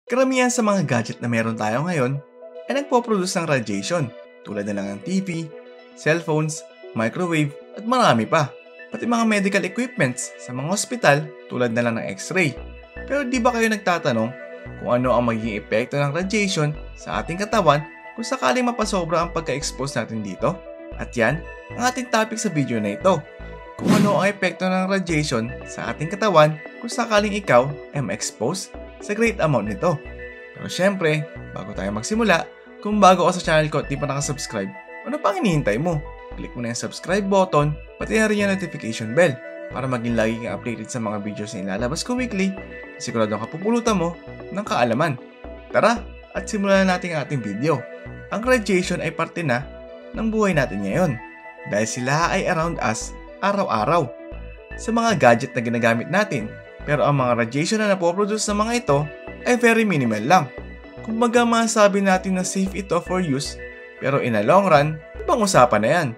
Karamihan sa mga gadget na meron tayo ngayon ay nagpo-produce ng radiation tulad na lang ng TV, cellphones, microwave at marami pa. Pati mga medical equipments sa mga ospital tulad na lang ng x-ray. Pero di ba kayo nagtatanong kung ano ang magiging epekto ng radiation sa ating katawan kung sakaling mapasobra ang pagka-expose natin dito? At yan ang ating topic sa video na ito. Kung ano ang epekto ng radiation sa ating katawan kung sakaling ikaw ay ma-expose sa great amount nito. Pero syempre, bago tayo magsimula, kung bago ka sa channel ko at di pa nakasubscribe, ano pang hinihintay mo? Click mo na yung subscribe button, pati na rin yung notification bell para maging lagi kang updated sa mga videos na ilalabas ko weekly at siguradong kapupulutan mo ng kaalaman. Tara, at simulan na natin ang ating video. Ang radiation ay parte na ng buhay natin ngayon dahil sila ay around us araw-araw sa mga gadget na ginagamit natin. Pero ang mga radiation na napoproduce ng mga ito ay very minimal lang. Kumbaga masasabi natin na safe ito for use, pero in a long run, ibang usapan na yan.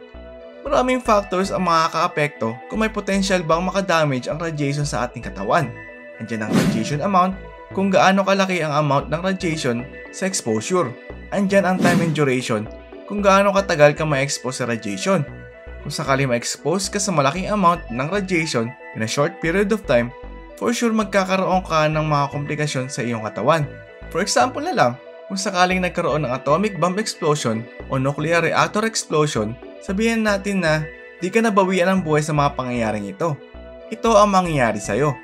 Maraming factors ang makaka-apekto kung may potential bang makadamage ang radiation sa ating katawan. Andiyan ang radiation amount, kung gaano kalaki ang amount ng radiation sa exposure. Andiyan ang time and duration, kung gaano katagal ka ma-expose sa radiation. Kung sakali ma-expose ka sa malaking amount ng radiation in a short period of time, for sure magkakaroon ka ng mga komplikasyon sa iyong katawan. For example na lang, kung sakaling nagkaroon ng atomic bomb explosion o nuclear reactor explosion, sabihin natin na di ka nabawian ng buhay sa mga pangyayaring ito. Ito ang mangyayari sa'yo.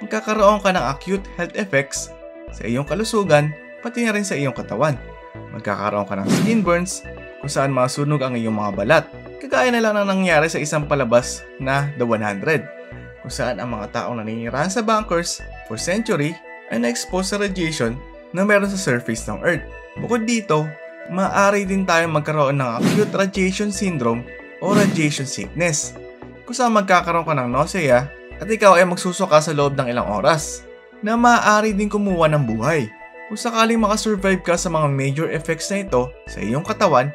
Magkakaroon ka ng acute health effects sa iyong kalusugan, pati na rin sa iyong katawan. Magkakaroon ka ng skin burns, kung saan masunog ang iyong mga balat. Kagaya na lang ang nangyari sa isang palabas na The 100. Kung saan ang mga taong naninirahan sa bunkers for century ay na-expose sa radiation na meron sa surface ng Earth. Bukod dito, maaari din tayong magkaroon ng acute radiation syndrome o radiation sickness, kung saan magkakaroon ka ng nausea at ikaw ay magsusuka sa loob ng ilang oras, na maaari din kumuha ng buhay. Kung sakaling makasurvive ka sa mga major effects na ito sa iyong katawan,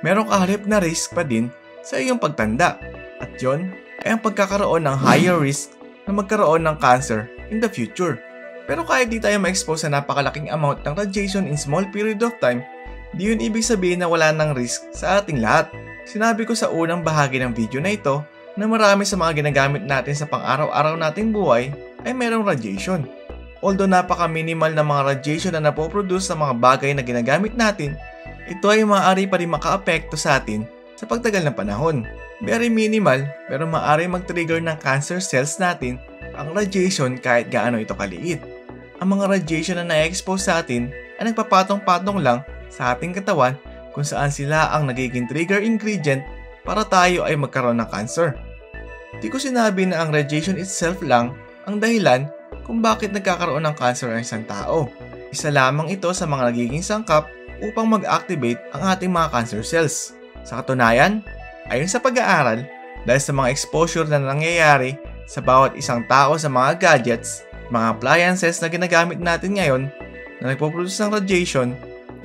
meron ka halip na risk pa din sa iyong pagtanda. At yon ay ang pagkakaroon ng higher risk na magkaroon ng cancer in the future. Pero kahit di tayo ma-expose sa napakalaking amount ng radiation in small period of time, di yun ibig sabihin na wala ng risk sa ating lahat. Sinabi ko sa unang bahagi ng video na ito na marami sa mga ginagamit natin sa pang-araw-araw nating buhay ay merong radiation. Although napaka-minimal na mga radiation na napoproduce sa mga bagay na ginagamit natin, ito ay maaari pa rin maka-apekto sa atin sa pagtagal ng panahon. Very minimal pero maaari mag-trigger ng cancer cells natin ang radiation kahit gaano ito kaliit. Ang mga radiation na na-expose sa atin ay nagpapatong-patong lang sa ating katawan kung saan sila ang nagiging trigger ingredient para tayo ay magkaroon ng cancer. Di ko sinabi na ang radiation itself lang ang dahilan kung bakit nagkakaroon ng cancer ang isang tao. Isa lamang ito sa mga nagiging sangkap upang mag-activate ang ating mga cancer cells. Sa katunayan, ayon sa pag-aaral, dahil sa mga exposure na nangyayari sa bawat isang tao sa mga gadgets, mga appliances na ginagamit natin ngayon na nagpo-produce ng radiation,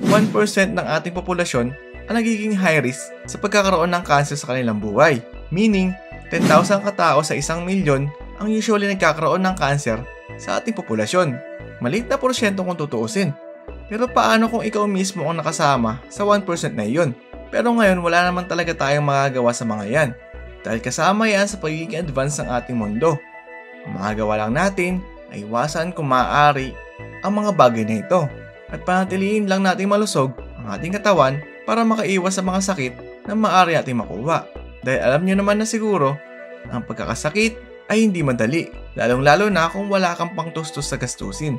1% ng ating populasyon ang nagiging high risk sa pagkakaroon ng cancer sa kanilang buhay. Meaning, 10,000 katao sa 1,000,000 ang usually nagkakaroon ng cancer sa ating populasyon. Maliit na porsyento kung tutuusin. Pero paano kung ikaw mismo ang nakasama sa 1% na iyon? Pero ngayon wala naman talaga tayong magagawa sa mga yan dahil kasama yan sa pagiging advance ng ating mundo. Ang magagawa lang natin ay iwasan kung maaari ang mga bagay na ito at panatiliin lang nating malusog ang ating katawan para makaiwas sa mga sakit na maaari nating makuha. Dahil alam nyo naman na siguro ang pagkakasakit ay hindi madali, lalong-lalo na kung wala kang pangtustos sa gastusin.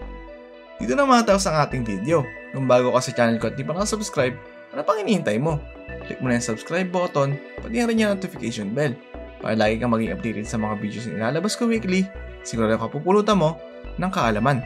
Dito na matapos ang ating video. Kung bago ka sa channel ko at di pa nakasubscribe, ano pang hinihintay mo? Click mo na yung subscribe button, pati na rin yung notification bell para lagi kang maging updated sa mga videos na ilalabas ko weekly. Siguro kapupulutan mo ng kaalaman.